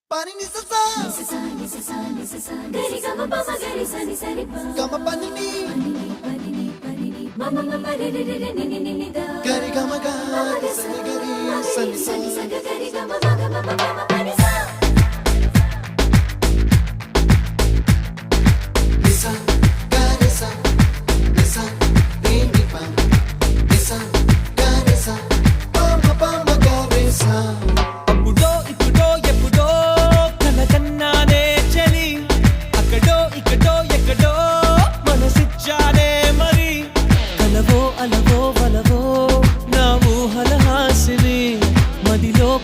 Pani ni sa sa gari gama pa ma gari sa ni sa ri pa gama pani ni ma ma ma pa re re re ni ni ni da gari gama ga sa ni gari sa ni sa gari gama ma gama ma ma pani sa lisa gari sa lisa ni ni pa lisa gari sa pa ma gari sa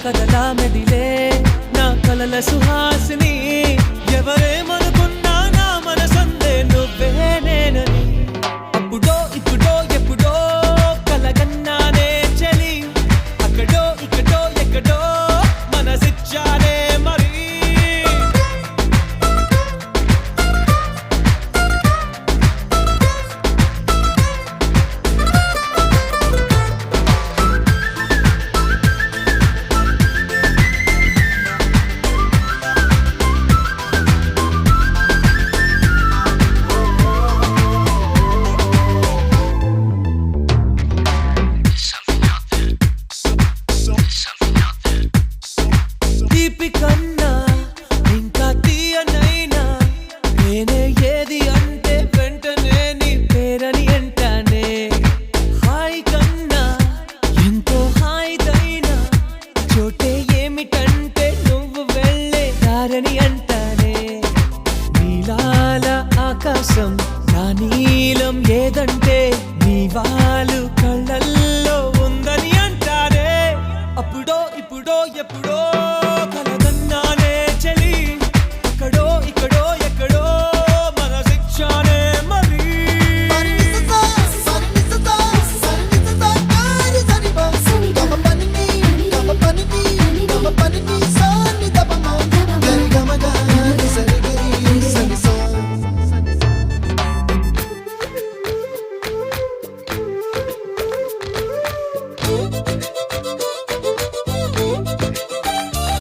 కదలా మెదిలే నా కలల సుహాసిని ఎవరేమనుకున్నా నా మనసందే నువ్వే నేనని అప్పుడో ఇప్పుడో ఎప్పుడో కలగన్నానే చలి అక్కడో ఇక్కడో ఎక్కడో మనసిచ్చానే మరి కన్నా ఇంకా తీయనైనా నేనే ఏది అంటే వెంటనే నీ పేరని అంటానే హాయ్ కన్నా ఎంతో హాయిదైనా చోటే ఏమిటంటే నువ్వు వెళ్ళే దారని అంటానే నీలాల ఆకాశం నా నీలం ఏదంటే నీ వాళ్ళు కళ్ళల్లో ఉందని అంటానే అప్పుడో ఇప్పుడో ఎప్పుడో